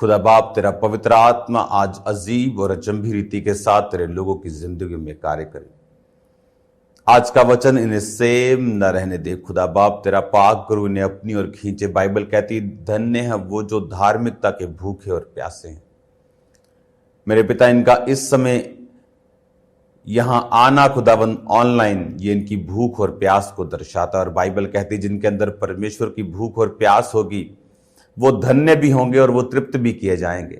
खुदा बाप, तेरा पवित्र आत्मा आज अजीब और अचंभी रीति के साथ तेरे लोगों की जिंदगी में कार्य करे। आज का वचन इन्हें सेम न रहने दे। खुदा बाप, तेरा पाक गुरु इन्हें अपनी ओर खींचे। बाइबल कहती, धन्य है वो जो धार्मिकता के भूखे और प्यासे हैं। मेरे पिता, इनका इस समय यहां आना खुदावन ऑनलाइन, ये इनकी भूख और प्यास को दर्शाता है। और बाइबल कहती, जिनके अंदर परमेश्वर की भूख और प्यास होगी वो धन्य भी होंगे और वो तृप्त भी किए जाएंगे।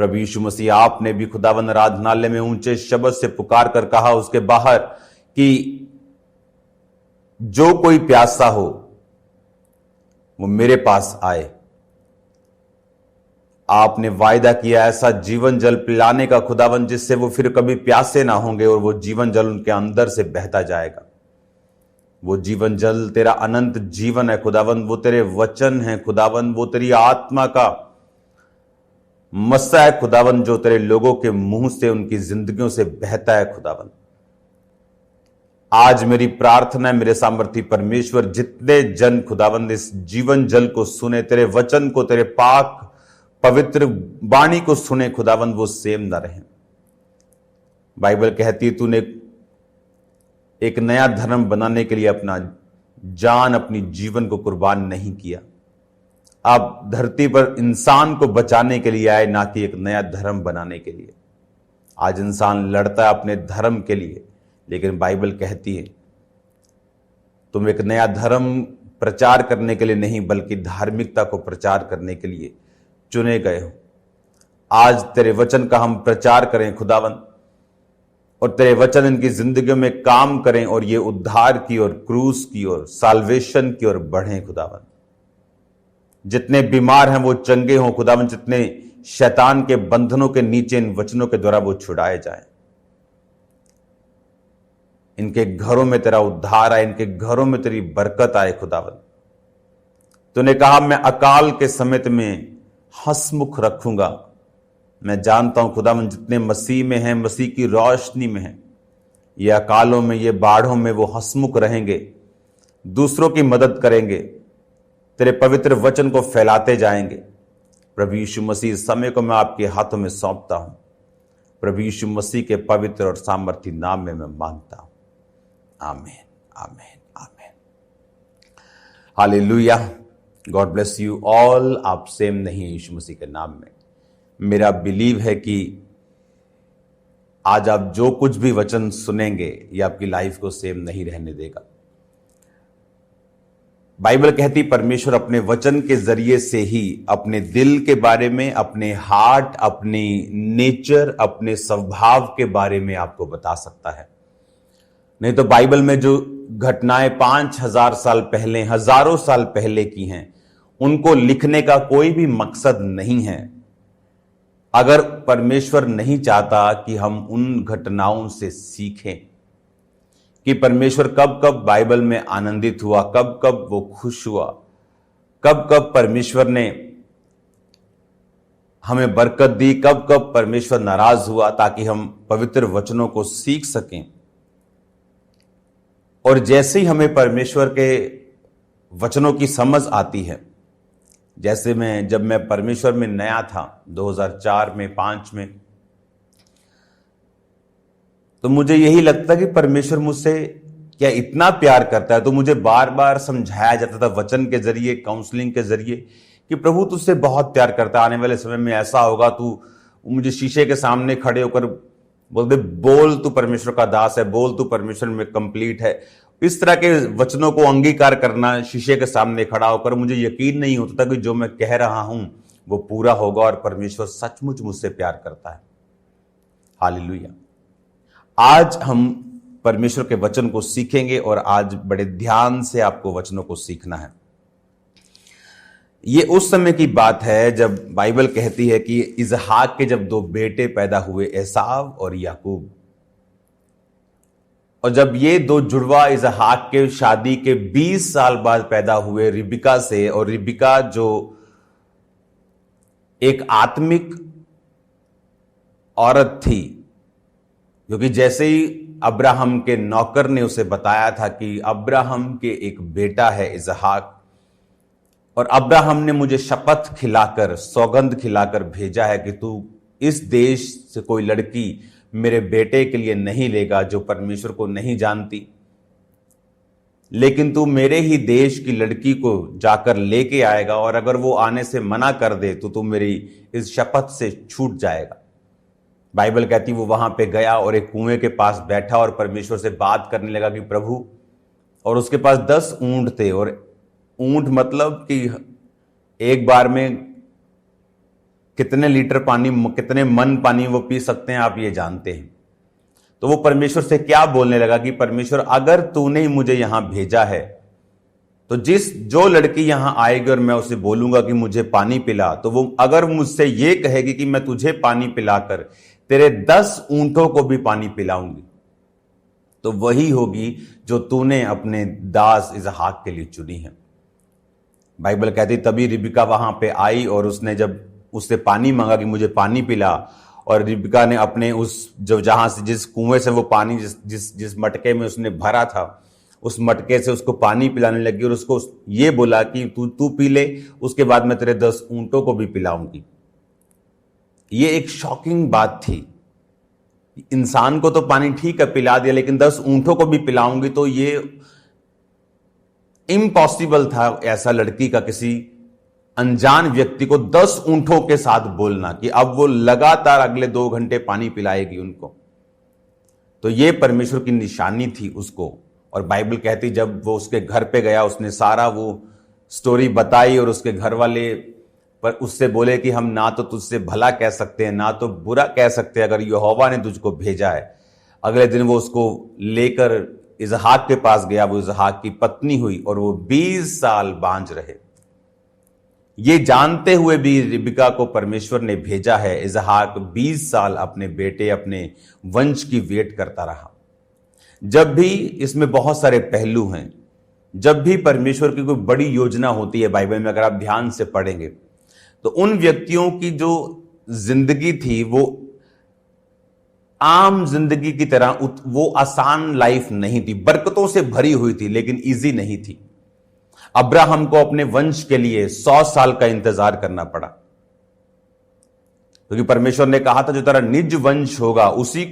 प्रभु यीशु मसीह, आपने भी खुदावन आराधनालय में ऊंचे शब्द से पुकार कर कहा उसके बाहर कि जो कोई प्यासा हो वो मेरे पास आए। आपने वायदा किया ऐसा जीवन जल पिलाने का खुदावन, जिससे वो फिर कभी प्यासे ना होंगे और वो जीवन जल उनके अंदर से बहता जाएगा। वो जीवन जल तेरा अनंत जीवन है खुदावन, वो तेरे वचन है खुदावन, वो तेरी आत्मा का मस्सा है खुदावन, जो तेरे लोगों के मुंह से उनकी जिंदगियों से बहता है खुदावन। आज मेरी प्रार्थना है मेरे सामर्थी परमेश्वर, जितने जन खुदावन इस जीवन जल को सुने, तेरे वचन को, तेरे पाक पवित्र वाणी को सुने खुदावन, वो सेम ना रहे। बाइबल कहती है, तूने एक नया धर्म बनाने के लिए अपना जान, अपनी जीवन को कुर्बान नहीं किया। आप धरती पर इंसान को बचाने के लिए आए, ना कि एक नया धर्म बनाने के लिए। आज इंसान लड़ता है अपने धर्म के लिए, लेकिन बाइबल कहती है तुम एक नया धर्म प्रचार करने के लिए नहीं, बल्कि धार्मिकता को प्रचार करने के लिए चुने गए हो। आज तेरे वचन का हम प्रचार करें खुदावन, और तेरे वचन इनकी जिंदगियों में काम करें, और ये उद्धार की और क्रूस की और साल्वेशन की ओर बढ़ें खुदावन। जितने बीमार हैं वो चंगे हों खुदावन, जितने शैतान के बंधनों के नीचे इन वचनों के द्वारा वो छुड़ाए जाएं। इनके घरों में तेरा उद्धार आए, इनके घरों में तेरी बरकत आए खुदावन। तूने कहा, मैं अकाल के समय में हंसमुख रखूंगा। मैं जानता हूं खुदावन, जितने मसीह में हैं, मसीह की रोशनी में हैं, ये अकालों में, ये बाढ़ों में वो हंसमुख रहेंगे, दूसरों की मदद करेंगे, तेरे पवित्र वचन को फैलाते जाएंगे। प्रभु यीशु मसीह, समय को मैं आपके हाथों में सौंपता हूं। प्रभु यीशु मसीह के पवित्र और सामर्थी नाम में मैं मांगता हूं, आमीन, आमीन, आमीन। Hallelujah. God bless you all. आप सेम नहीं है यीशु मसीह के नाम में। मेरा बिलीव है कि आज आप जो कुछ भी वचन सुनेंगे ये आपकी लाइफ को सेम नहीं रहने देगा। बाइबल कहती, परमेश्वर अपने वचन के जरिए से ही अपने दिल के बारे में, अपने हार्ट, अपनी नेचर, अपने स्वभाव के बारे में आपको बता सकता है। नहीं तो बाइबल में जो घटनाएं 5000 साल पहले, हजारों साल पहले की हैं, उनको लिखने का कोई भी मकसद नहीं है, अगर परमेश्वर नहीं चाहता कि हम उन घटनाओं से सीखें कि परमेश्वर कब कब बाइबल में आनंदित हुआ, कब कब वो खुश हुआ, कब कब परमेश्वर ने हमें बरकत दी, कब कब परमेश्वर नाराज हुआ, ताकि हम पवित्र वचनों को सीख सकें। और जैसे ही हमें परमेश्वर के वचनों की समझ आती है, जैसे जब मैं परमेश्वर में नया था 2004 में 5 में, तो मुझे यही लगता कि परमेश्वर मुझसे क्या इतना प्यार करता है। तो मुझे बार बार समझाया जाता था वचन के जरिए, काउंसलिंग के जरिए, कि प्रभु तुझसे बहुत प्यार करता है, आने वाले समय में ऐसा होगा। तू मुझे शीशे के सामने खड़े होकर बोलते, बोल तू परमेश्वर का दास है, बोल तू परमेश्वर में कंप्लीट है। इस तरह के वचनों को अंगीकार करना, शीशे के सामने खड़ा होकर, मुझे यकीन नहीं होता था कि जो मैं कह रहा हूं वो पूरा होगा और परमेश्वर सचमुच मुझसे प्यार करता है। हालेलुया। आज हम परमेश्वर के वचन को सीखेंगे, और आज बड़े ध्यान से आपको वचनों को सीखना है। ये उस समय की बात है जब बाइबल कहती है कि इसहाक के जब 2 बेटे पैदा हुए, एसाव और याकूब। और जब ये 2 जुड़वा इसहाक के शादी के 20 साल बाद पैदा हुए रिबिका से, और रिबिका जो एक आत्मिक औरत थी, क्योंकि जैसे ही अब्राहम के नौकर ने उसे बताया था कि अब्राहम के एक बेटा है इसहाक, और अब्राहम ने मुझे शपथ खिलाकर, सौगंध खिलाकर भेजा है कि तू इस देश से कोई लड़की मेरे बेटे के लिए नहीं लेगा जो परमेश्वर को नहीं जानती, लेकिन तू मेरे ही देश की लड़की को जाकर लेके आएगा, और अगर वो आने से मना कर दे तो तू मेरी इस शपथ से छूट जाएगा। बाइबल कहती वो वहां पे गया और एक कुएं के पास बैठा और परमेश्वर से बात करने लगा कि प्रभु, और उसके पास 10 ऊंट थे, और ऊंट मतलब कि एक बार में कितने लीटर पानी, कितने मन पानी वो पी सकते हैं आप ये जानते हैं। तो वो परमेश्वर से क्या बोलने लगा कि परमेश्वर, अगर तूने मुझे यहां भेजा है तो जो लड़की यहां आएगी और मैं उसे बोलूंगा कि मुझे पानी पिला, तो वो अगर मुझसे ये कहेगी कि मैं तुझे पानी पिलाकर तेरे 10 ऊंटों को भी पानी पिलाऊंगी, तो वही होगी जो तूने अपने दास इसहाक के लिए चुनी है। बाइबल कहती तभी रिबका वहां पे आई और उसने जब उससे पानी मांगा कि मुझे पानी पिला, और रिबका ने अपने उस जो जहां से जिस कुएं से वो पानी जिस मटके में उसने भरा था उस मटके से उसको पानी पिलाने लगी और उसको ये बोला कि तू पी ले, उसके बाद मैं तेरे 10 ऊंटों को भी पिलाऊंगी। ये एक शॉकिंग बात थी। इंसान को तो पानी ठीक है पिला दिया, लेकिन 10 ऊंटों को भी पिलाऊंगी, तो ये इम्पॉसिबल था ऐसा लड़की का किसी अनजान व्यक्ति को 10 ऊंटों के साथ बोलना कि अब वो लगातार अगले 2 घंटे पानी पिलाएगी उनको। तो ये परमेश्वर की निशानी थी उसको। और बाइबल कहती जब वो उसके घर पे गया उसने सारा वो स्टोरी बताई, और उसके घर वाले पर उससे बोले कि हम ना तो तुझसे भला कह सकते हैं ना तो बुरा कह सकते हैं, अगर यहोवा ने तुझको भेजा है। अगले दिन वो उसको लेकर इसहाक के पास गया, वो इसहाक की पत्नी हुई और वो 20 साल बांझ रहे। ये जानते हुए भी रिबका को परमेश्वर ने भेजा है। इसहाक 20 साल अपने बेटे, अपने वंश की वेट करता रहा। जब भी, इसमें बहुत सारे पहलू हैं, जब भी परमेश्वर की कोई बड़ी योजना होती है बाइबल में, अगर आप ध्यान से पढ़ेंगे तो उन व्यक्तियों की जो जिंदगी थी वो आम जिंदगी की तरह वो आसान लाइफ नहीं थी, बरकतों से भरी हुई थी, लेकिन इजी नहीं थी। अब्राहम को अपने वंश के लिए 100 साल का इंतजार करना पड़ा, क्योंकि परमेश्वर ने कहा था जो तेरा निज वंश होगा उसी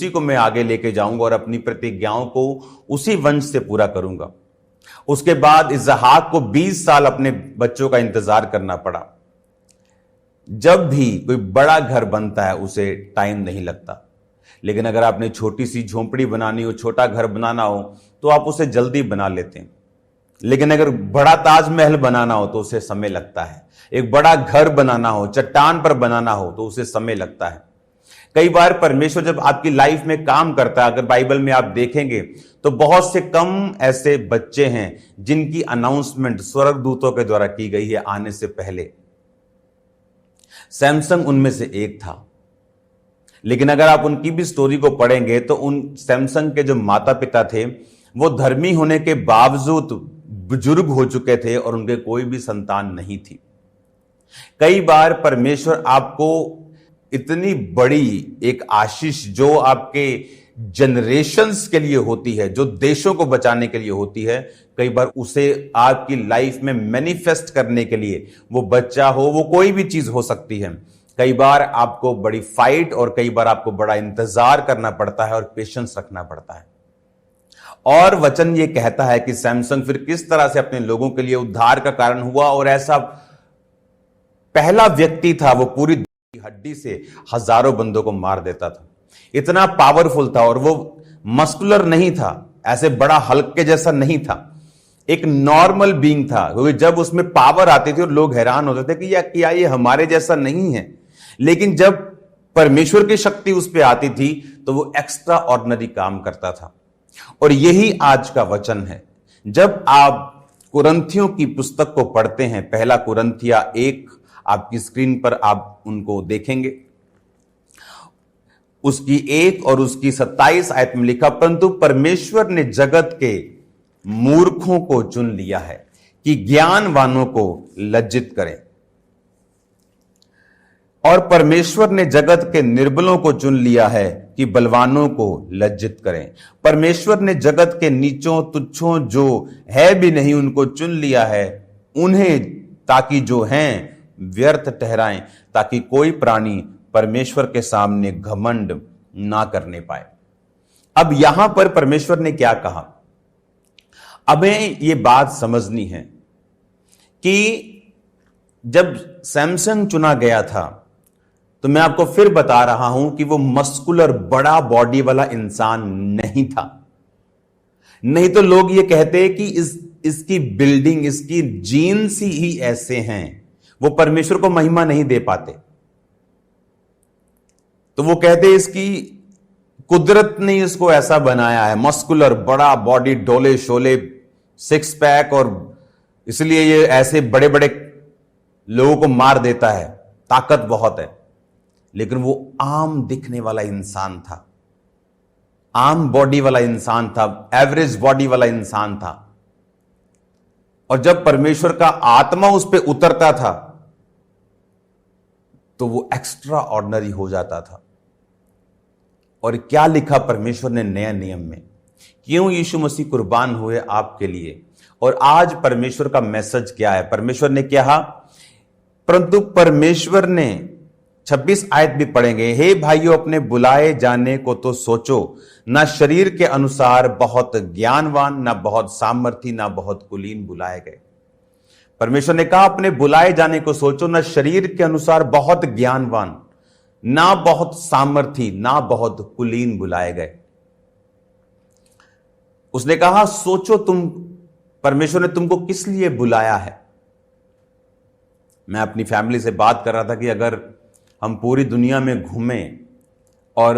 को मैं आगे लेके जाऊंगा और अपनी प्रतिज्ञाओं को उसी वंश से पूरा करूंगा। उसके बाद इसहाक को 20 साल अपने बच्चों का इंतजार करना पड़ा। जब भी कोई बड़ा घर बनता है उसे टाइम नहीं लगता, लेकिन अगर आपने छोटी सी झोंपड़ी बनानी हो, छोटा घर बनाना हो, तो आप उसे जल्दी बना लेते हैं। लेकिन अगर बड़ा ताजमहल बनाना हो तो उसे समय लगता है। एक बड़ा घर बनाना हो, चट्टान पर बनाना हो, तो उसे समय लगता है। कई बार परमेश्वर जब आपकी लाइफ में काम करता है, अगर बाइबल में आप देखेंगे तो बहुत से कम ऐसे बच्चे हैं जिनकी अनाउंसमेंट स्वर्गदूतों के द्वारा की गई है आने से पहले। सैमसंग उनमें से एक था। लेकिन अगर आप उनकी भी स्टोरी को पढ़ेंगे तो उन सैमसंग के जो माता पिता थे वो धर्मी होने के बावजूद बुजुर्ग हो चुके थे और उनके कोई भी संतान नहीं थी। कई बार परमेश्वर आपको इतनी बड़ी एक आशीष जो आपके जनरेशंस के लिए होती है, जो देशों को बचाने के लिए होती है, कई बार उसे आपकी लाइफ में मैनिफेस्ट करने के लिए, वो बच्चा हो, वो कोई भी चीज हो सकती है, कई बार आपको बड़ी फाइट और कई बार आपको बड़ा इंतजार करना पड़ता है और पेशेंस रखना पड़ता है। और वचन ये कहता है कि सैमसंग फिर किस तरह से अपने लोगों के लिए उद्धार का कारण हुआ, और ऐसा पहला व्यक्ति था, वो पूरी हड्डी से हजारों बंदों को मार देता था। इतना पावरफुल था, और वो मस्कुलर नहीं था, ऐसे बड़ा हल्क के जैसा नहीं था, एक नॉर्मल बीइंग था। क्योंकि जब उसमें पावर आती थी और लोग हैरान होते थे कि क्या ये हमारे जैसा नहीं है, लेकिन जब परमेश्वर की शक्ति उस पर आती थी तो वो एक्स्ट्रा ऑर्डिनरी काम करता था। और यही आज का वचन है। जब आप कुरिन्थियों की पुस्तक को पढ़ते हैं, पहला कुरिन्थिया 1, आपकी स्क्रीन पर आप उनको देखेंगे, उसकी 1 और उसकी 27 आयत में लिखा, परंतु परमेश्वर ने जगत के मूर्खों को चुन लिया है कि ज्ञानवानों को लज्जित करें, और परमेश्वर ने जगत के निर्बलों को चुन लिया है कि बलवानों को लज्जित करें। परमेश्वर ने जगत के नीचों तुच्छों जो है भी नहीं उनको चुन लिया है उन्हें ताकि जो हैं व्यर्थ ठहराएं, ताकि कोई प्राणी परमेश्वर के सामने घमंड ना करने पाए। अब यहां पर परमेश्वर ने क्या कहा, हमें यह बात समझनी है कि जब सैमसन चुना गया था, तो मैं आपको फिर बता रहा हूं कि वो मस्कुलर बड़ा बॉडी वाला इंसान नहीं था। नहीं तो लोग ये कहते कि इसकी बिल्डिंग, इसकी जीन्स ही ऐसे हैं, वो परमेश्वर को महिमा नहीं दे पाते। तो वो कहते इसकी कुदरत ने इसको ऐसा बनाया है, मस्कुलर बड़ा बॉडी, डोले शोले, सिक्स पैक, और इसलिए ये ऐसे बड़े बड़े लोगों को मार देता है, ताकत बहुत है। लेकिन वो आम दिखने वाला इंसान था, आम बॉडी वाला इंसान था, एवरेज बॉडी वाला इंसान था। और जब परमेश्वर का आत्मा उस पर उतरता था तो वो एक्स्ट्रा ऑर्डिनरी हो जाता था। और क्या लिखा परमेश्वर ने नया नियम में, क्यों यीशु मसीह कुर्बान हुए आपके लिए। और आज परमेश्वर का मैसेज क्या है, परमेश्वर ने कहा, परंतु परमेश्वर ने 26 आयत भी पढ़ेंगे, हे भाइयों अपने बुलाए जाने को तो सोचो, ना शरीर के अनुसार बहुत ज्ञानवान, ना बहुत सामर्थी, ना बहुत कुलीन बुलाए गए। परमेश्वर ने कहा अपने बुलाए जाने को सोचो, ना शरीर के अनुसार बहुत ज्ञानवान, ना बहुत सामर्थी, ना बहुत कुलीन बुलाए गए। उसने कहा सोचो तुम, परमेश्वर ने तुमको किस लिए बुलाया है। मैं अपनी फैमिली से बात कर रहा था कि अगर हम पूरी दुनिया में घूमें और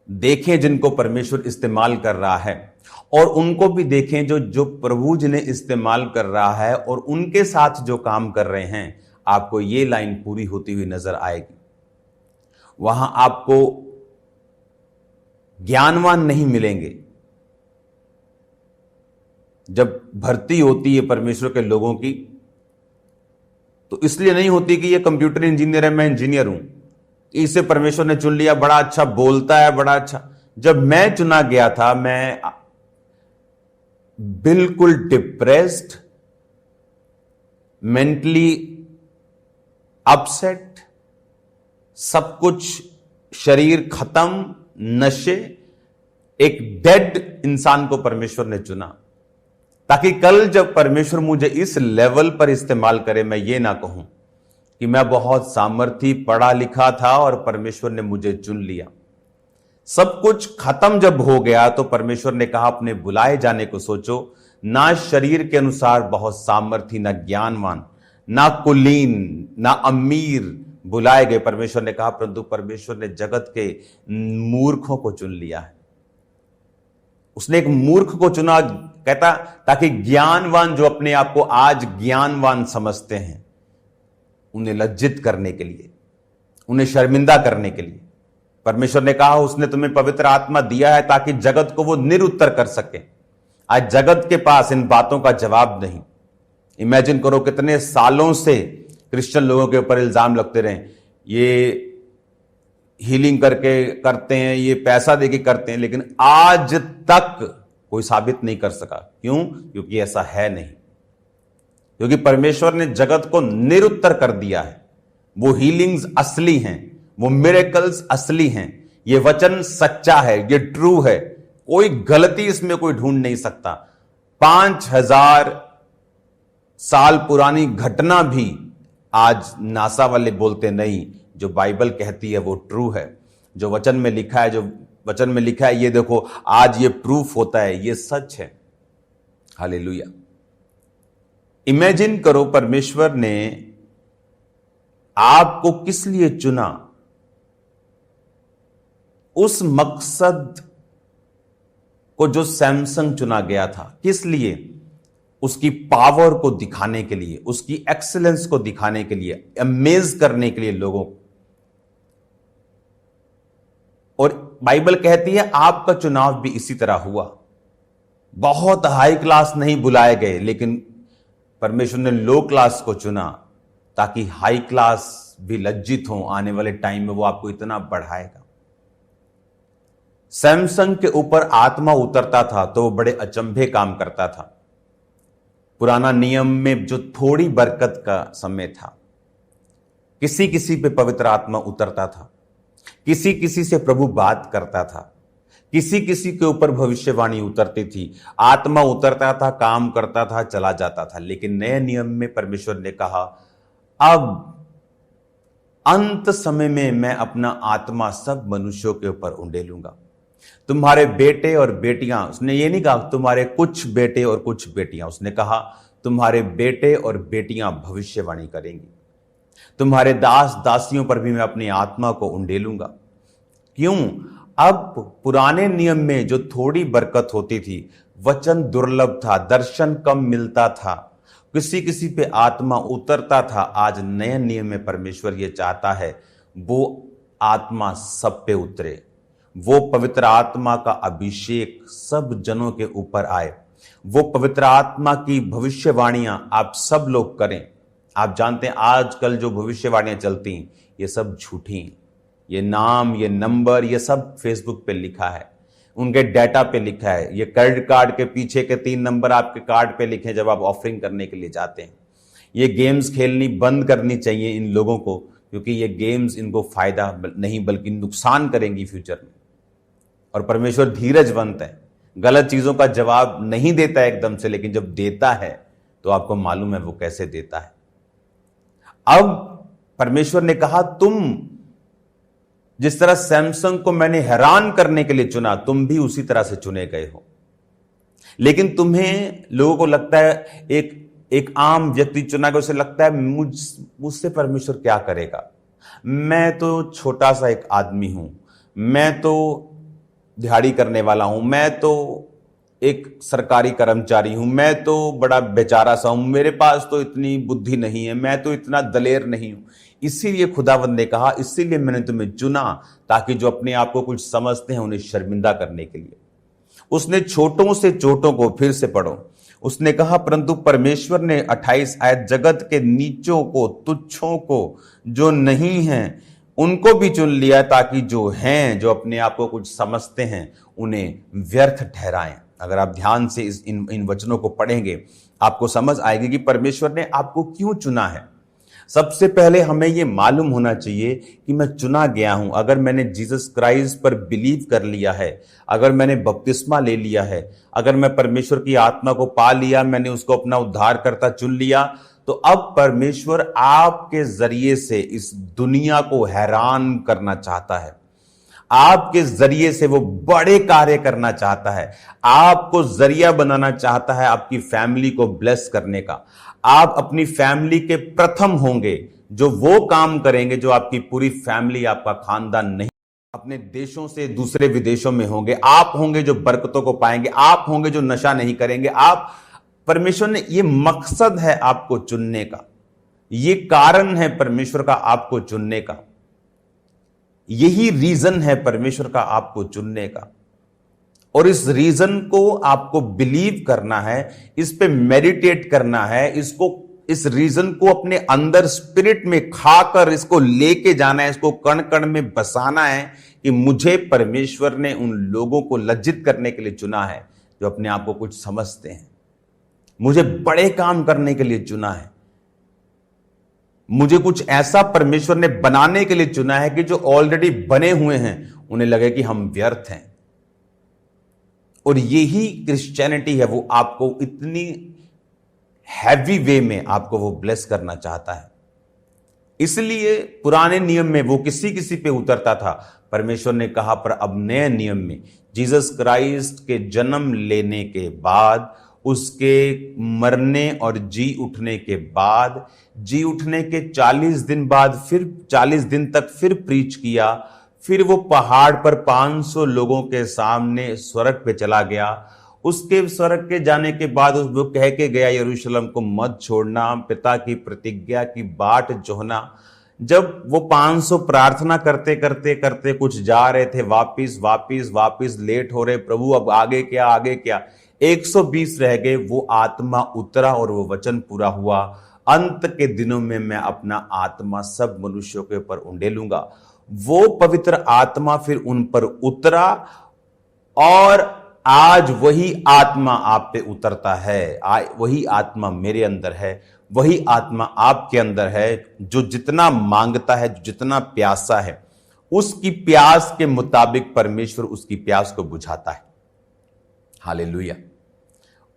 देखें जिनको परमेश्वर इस्तेमाल कर रहा है, और उनको भी देखें जो प्रभु जिन्हें इस्तेमाल कर रहा है, और उनके साथ जो काम कर रहे हैं, आपको ये लाइन पूरी होती हुई नजर आएगी। वहां आपको ज्ञानवान नहीं मिलेंगे। जब भर्ती होती है परमेश्वर के लोगों की, तो इसलिए नहीं होती कि ये कंप्यूटर इंजीनियर है, मैं इंजीनियर हूं, इसे परमेश्वर ने चुन लिया, बड़ा अच्छा बोलता है, बड़ा अच्छा। जब मैं चुना गया था, मैं बिल्कुल डिप्रेस्ड, मेंटली अपसेट, सब कुछ, शरीर खत्म, नशे, एक डेड इंसान को परमेश्वर ने चुना, ताकि कल जब परमेश्वर मुझे इस लेवल पर इस्तेमाल करे, मैं ये ना कहूं कि मैं बहुत सामर्थी पढ़ा लिखा था और परमेश्वर ने मुझे चुन लिया। सब कुछ खत्म जब हो गया तो परमेश्वर ने कहा अपने बुलाए जाने को सोचो, ना शरीर के अनुसार बहुत सामर्थी, ना ज्ञानवान, ना कुलीन, ना अमीर बुलाए गए। परमेश्वर ने कहा, परंतु परमेश्वर ने जगत के मूर्खों को चुन लिया है। उसने एक मूर्ख को चुना, कहता, ताकि ज्ञानवान जो अपने आप को आज ज्ञानवान समझते हैं, उन्हें लज्जित करने के लिए, उन्हें शर्मिंदा करने के लिए। परमेश्वर ने कहा उसने तुम्हें पवित्र आत्मा दिया है ताकि जगत को वो निरुत्तर कर सके। आज जगत के पास इन बातों का जवाब नहीं। इमेजिन करो कितने सालों से क्रिश्चियन लोगों के ऊपर इल्जाम लगते रहे, ये हीलिंग करके करते हैं, ये पैसा देके करते हैं, लेकिन आज तक कोई साबित नहीं कर सका। क्यों? क्योंकि ऐसा है नहीं, क्योंकि परमेश्वर ने जगत को निरुत्तर कर दिया है। वो हीलिंग्स असली हैं, वो मिरेकल्स असली हैं, ये वचन सच्चा है, ये ट्रू है, कोई गलती इसमें कोई ढूंढ नहीं सकता। 5000 साल पुरानी घटना भी आज नासा वाले बोलते नहीं, जो बाइबल कहती है वो ट्रू है। जो वचन में लिखा है, जो वचन में लिखा है, ये देखो आज ये प्रूफ होता है, ये सच है। हालेलुया। इमेजिन करो परमेश्वर ने आपको किस लिए चुना, उस मकसद को जो सैमसन चुना गया था, किस लिए? उसकी पावर को दिखाने के लिए, उसकी एक्सीलेंस को दिखाने के लिए, अमेज करने के लिए लोगों को। और बाइबल कहती है आपका चुनाव भी इसी तरह हुआ। बहुत हाई क्लास नहीं बुलाए गए, लेकिन परमेश्वर ने लो क्लास को चुना ताकि हाई क्लास भी लज्जित हो। आने वाले टाइम में वो आपको इतना बढ़ाएगा। सैमसन के ऊपर आत्मा उतरता था तो वो बड़े अचंभे काम करता था। पुराना नियम में जो थोड़ी बरकत का समय था, किसी किसी पे पवित्र आत्मा उतरता था, किसी किसी से प्रभु बात करता था, किसी किसी के ऊपर भविष्यवाणी उतरती थी, आत्मा उतरता था, काम करता था, चला जाता था। लेकिन नए नियम में परमेश्वर ने कहा, अब अंत समय में मैं अपना आत्मा सब मनुष्यों के ऊपर उंडेलूंगा। तुम्हारे बेटे और बेटियां, उसने ये नहीं कहा तुम्हारे कुछ बेटे और कुछ बेटियां, उसने कहा तुम्हारे बेटे और बेटियां भविष्यवाणी करेंगी। तुम्हारे दास दासियों पर भी मैं अपनी आत्मा को उंडेलूंगा। क्यों? अब पुराने नियम में जो थोड़ी बरकत होती थी, वचन दुर्लभ था, दर्शन कम मिलता था, किसी किसी पे आत्मा उतरता था। आज नए नियम में परमेश्वर ये चाहता है वो आत्मा सब पे उतरे, वो पवित्र आत्मा का अभिषेक सब जनों के ऊपर आए, वो पवित्र आत्मा की भविष्यवाणियां आप सब लोग करें। आप जानते हैं आजकल जो भविष्यवाणियां चलती हैं ये सब झूठी हैं। ये नाम, ये नंबर, ये सब फेसबुक पे लिखा है, उनके डाटा पे लिखा है। ये क्रेडिट कार्ड के पीछे के 3 नंबर आपके कार्ड पे लिखे जब आप ऑफरिंग करने के लिए जाते हैं। ये गेम्स खेलनी बंद करनी चाहिए इन लोगों को, क्योंकि ये गेम्स इनको फायदा नहीं बल्कि नुकसान करेंगी फ्यूचर में। और परमेश्वर धीरजवंत है, गलत चीजों का जवाब नहीं देता है एकदम से, लेकिन जब देता है तो आपको मालूम है वो कैसे देता है। अब परमेश्वर ने कहा, तुम जिस तरह सैमसंग को मैंने हैरान करने के लिए चुना, तुम भी उसी तरह से चुने गए हो। लेकिन तुम्हें, लोगों को लगता है, एक आम व्यक्ति चुना गया, उसे लगता है मुझसे परमेश्वर क्या करेगा, मैं तो छोटा सा एक आदमी हूं, मैं तो दिहाड़ी करने वाला हूं, मैं तो एक सरकारी कर्मचारी हूं, मैं तो बड़ा बेचारा सा हूं, मेरे पास तो इतनी बुद्धि नहीं है, मैं तो इतना दलेर नहीं हूं। इसीलिए खुदावंद ने कहा, इसीलिए मैंने तुम्हें चुना, ताकि जो अपने आप को कुछ समझते हैं उन्हें शर्मिंदा करने के लिए। उसने छोटों से छोटों को, फिर से पढ़ो, उसने कहा, परंतु परमेश्वर ने 28 आयत, जगत के नीचों को, तुच्छों को, जो नहीं हैं उनको भी चुन लिया, ताकि जो हैं, जो अपने आप को कुछ समझते हैं, उन्हें व्यर्थ ठहराएं। अगर आप ध्यान से इन वचनों को पढ़ेंगे आपको समझ आएगी कि परमेश्वर ने आपको क्यों चुना है। सबसे पहले हमें यह मालूम होना चाहिए कि मैं चुना गया हूं। अगर मैंने जीसस क्राइस्ट पर बिलीव कर लिया है, अगर मैंने बपतिस्मा ले लिया है, अगर मैं परमेश्वर की आत्मा को पा लिया, मैंने उसको अपना उद्धारकर्ता चुन लिया, तो अब परमेश्वर आपके जरिए से इस दुनिया को हैरान करना चाहता है। आपके जरिए से वो बड़े कार्य करना चाहता है, आपको जरिया बनाना चाहता है आपकी फैमिली को ब्लेस करने का। आप अपनी फैमिली के प्रथम होंगे जो वो काम करेंगे जो आपकी पूरी फैमिली, आपका खानदान नहीं। अपने देशों से दूसरे विदेशों में होंगे, आप होंगे जो बरकतों को पाएंगे, आप होंगे जो नशा नहीं करेंगे। आप, परमेश्वर ने, ये मकसद है आपको चुनने का, ये कारण है परमेश्वर का आपको चुनने का, यही रीजन है परमेश्वर का आपको चुनने का। और इस रीजन को आपको बिलीव करना है, इस पे मेडिटेट करना है, इस रीजन को अपने अंदर स्पिरिट में खाकर इसको लेके जाना है, इसको कण कण में बसाना है कि मुझे परमेश्वर ने उन लोगों को लज्जित करने के लिए चुना है जो अपने आप को कुछ समझते हैं। मुझे बड़े काम करने के लिए चुना है, मुझे कुछ ऐसा परमेश्वर ने बनाने के लिए चुना है कि जो ऑलरेडी बने हुए हैं उन्हें लगे कि हम व्यर्थ हैं। और यही क्रिश्चियनिटी है, वो आपको इतनी हैवी वे में आपको वो ब्लेस करना चाहता है। इसलिए पुराने नियम में वो किसी किसी पे उतरता था, परमेश्वर ने कहा, पर अब नए नियम में जीसस क्राइस्ट के जन्म लेने के बाद, उसके मरने और जी उठने के बाद, जी उठने के 40 दिन बाद, फिर 40 दिन तक फिर प्रीच किया, फिर वो पहाड़ पर 500 लोगों के सामने स्वर्ग पे चला गया। उसके स्वर्ग के जाने के बाद वो कह के गया, यरूशलेम को मत छोड़ना, पिता की प्रतिज्ञा की बाट जोहना। जब वो 500 प्रार्थना करते करते करते कुछ जा रहे थे, वापिस वापिस वापिस लेट हो रहे, प्रभु अब आगे क्या, आगे क्या, 120 रह गए, वो आत्मा उतरा और वो वचन पूरा हुआ, अंत के दिनों में मैं अपना आत्मा सब मनुष्यों के ऊपर उंडेलूंगा। वो पवित्र आत्मा फिर उन पर उतरा और आज वही आत्मा आप पे उतरता है, वही आत्मा मेरे अंदर है, वही आत्मा आपके अंदर है। जो जितना मांगता है, जो जितना प्यासा है, उसकी प्यास के मुताबिक परमेश्वर उसकी प्यास को बुझाता है। हालेलुया।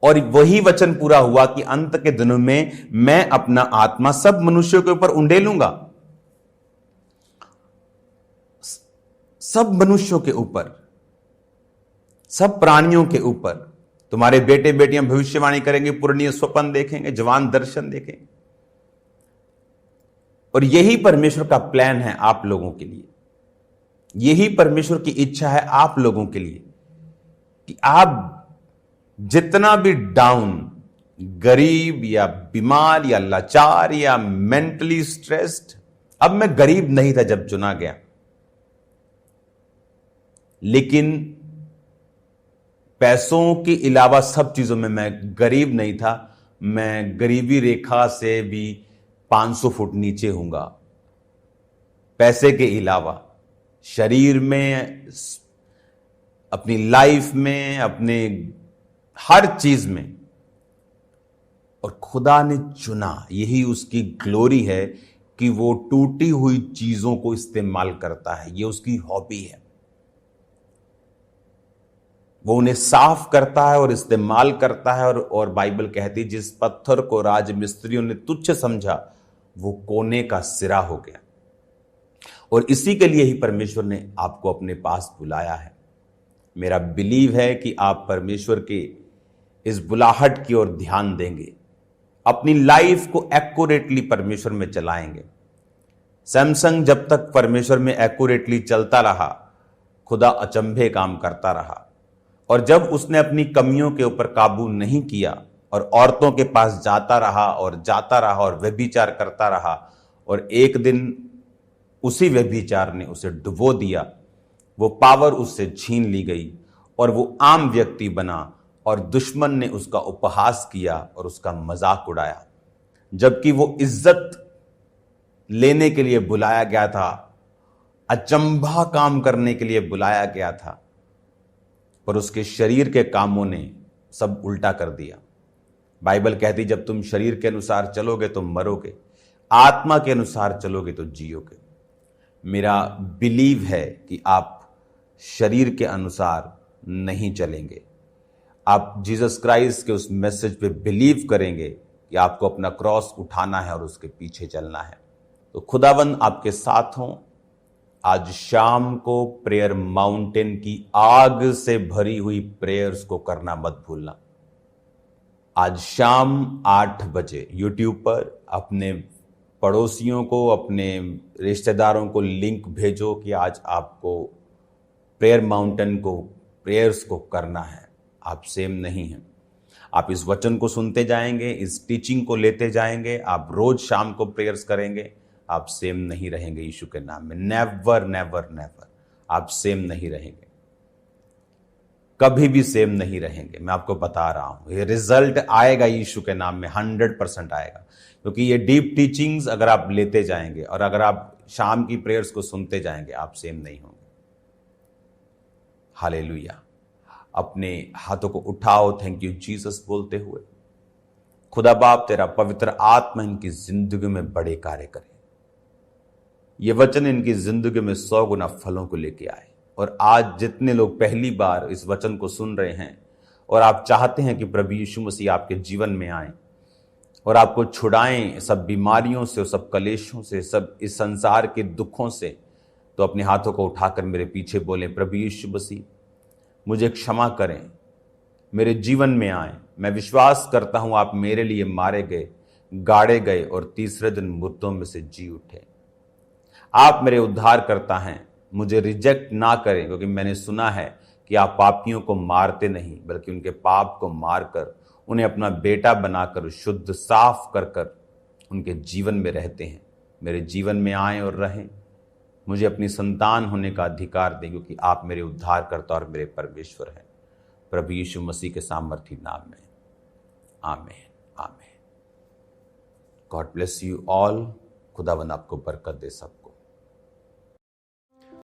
और वही वचन पूरा हुआ कि अंत के दिनों में मैं अपना आत्मा सब मनुष्यों के ऊपर उंडेलूंगा, सब मनुष्यों के ऊपर, सब प्राणियों के ऊपर। तुम्हारे बेटे बेटियां भविष्यवाणी करेंगे, पुरानी स्वप्न देखेंगे, जवान दर्शन देखेंगे। और यही परमेश्वर का प्लान है आप लोगों के लिए, यही परमेश्वर की इच्छा है आप लोगों के लिए कि आप जितना भी डाउन, गरीब या बीमार या लाचार या मेंटली स्ट्रेस्ड, अब मैं गरीब नहीं था जब चुना गया, लेकिन पैसों के अलावा सब चीजों में मैं गरीब नहीं था। मैं गरीबी रेखा से भी 500 फुट नीचे हूंगा। पैसे के अलावा शरीर में, अपनी लाइफ में, अपने हर चीज में। और खुदा ने चुना, यही उसकी ग्लोरी है कि वो टूटी हुई चीजों को इस्तेमाल करता है। ये उसकी हॉबी है। वो उन्हें साफ करता है और इस्तेमाल करता है। और बाइबल कहती है जिस पत्थर को राजमिस्त्रियों ने तुच्छ समझा, वो कोने का सिरा हो गया। और इसी के लिए ही परमेश्वर ने आपको अपने पास बुलाया है। मेरा बिलीव है कि आप परमेश्वर के इस बुलाहट की ओर ध्यान देंगे, अपनी लाइफ को एक्यूरेटली परमेश्वर में चलाएंगे। सैमसंग जब तक परमेश्वर में एक्यूरेटली चलता रहा, खुदा अचंभे काम करता रहा। और जब उसने अपनी कमियों के ऊपर काबू नहीं किया और औरतों के पास जाता रहा और व्यभिचार करता रहा, और एक दिन उसी व्यभिचार ने उसे डुबो दिया, वो पावर उससे छीन ली गई और वो आम व्यक्ति बना और दुश्मन ने उसका उपहास किया और उसका मजाक उड़ाया। जबकि वो इज्जत लेने के लिए बुलाया गया था, अचंभा काम करने के लिए बुलाया गया था, पर उसके शरीर के कामों ने सब उल्टा कर दिया। बाइबल कहती जब तुम शरीर के अनुसार चलोगे तो मरोगे, आत्मा के अनुसार चलोगे तो जियोगे। मेरा बिलीव है कि आप शरीर के अनुसार नहीं चलेंगे, आप जीसस क्राइस्ट के उस मैसेज पे बिलीव करेंगे कि आपको अपना क्रॉस उठाना है और उसके पीछे चलना है। तो खुदावंद आपके साथ हों। आज शाम को प्रेयर माउंटेन की आग से भरी हुई प्रेयर्स को करना मत भूलना। आज शाम 8 बजे यूट्यूब पर अपने पड़ोसियों को, अपने रिश्तेदारों को लिंक भेजो कि आज आपको प्रेयर माउंटेन को, प्रेयर्स को करना है। आप सेम नहीं हैं। आप इस वचन को सुनते जाएंगे, इस टीचिंग को लेते जाएंगे, आप रोज शाम को प्रेयर्स करेंगे, आप सेम नहीं रहेंगे। यीशु के नाम में नेवर नेवर नेवर आप सेम नहीं रहेंगे, कभी भी सेम नहीं रहेंगे। मैं आपको बता रहा हूं, ये रिजल्ट आएगा यीशु के नाम में, 100% आएगा। क्योंकि ये डीप टीचिंग्स अगर आप लेते जाएंगे और अगर आप शाम की प्रेयर्स को सुनते जाएंगे, आप सेम नहीं होंगे। हालेलुया। अपने हाथों को उठाओ, थैंक यू जीसस बोलते हुए। खुदा बाप, तेरा पवित्र आत्मा इनकी जिंदगी में बड़े कार्य करे। ये वचन इनकी जिंदगी में 100 गुना फलों को लेके आए। और आज जितने लोग पहली बार इस वचन को सुन रहे हैं और आप चाहते हैं कि प्रभु यीशु मसीह आपके जीवन में आए और आपको छुड़ाएं सब बीमारियों से, सब कलेशों से, सब इस संसार के दुखों से, तो अपने हाथों को उठाकर मेरे पीछे बोलें, प्रभु यीशु मसीह मुझे क्षमा करें, मेरे जीवन में आए। मैं विश्वास करता हूं आप मेरे लिए मारे गए, गाड़े गए और तीसरे दिन मुर्दों में से जी उठे। आप मेरे उद्धार करता हैं, मुझे रिजेक्ट ना करें, क्योंकि मैंने सुना है कि आप पापियों को मारते नहीं बल्कि उनके पाप को मारकर उन्हें अपना बेटा बनाकर शुद्ध साफ कर कर उनके जीवन में रहते हैं। मेरे जीवन में आए और रहें, मुझे अपनी संतान होने का अधिकार दें, क्योंकि आप मेरे उद्धारकर्ता और मेरे परमेश्वर हैं। प्रभु यीशु मसीह के सामर्थी नाम में, आमीन आमीन। God bless you all. खुदावंद आपको बरकत दे सब।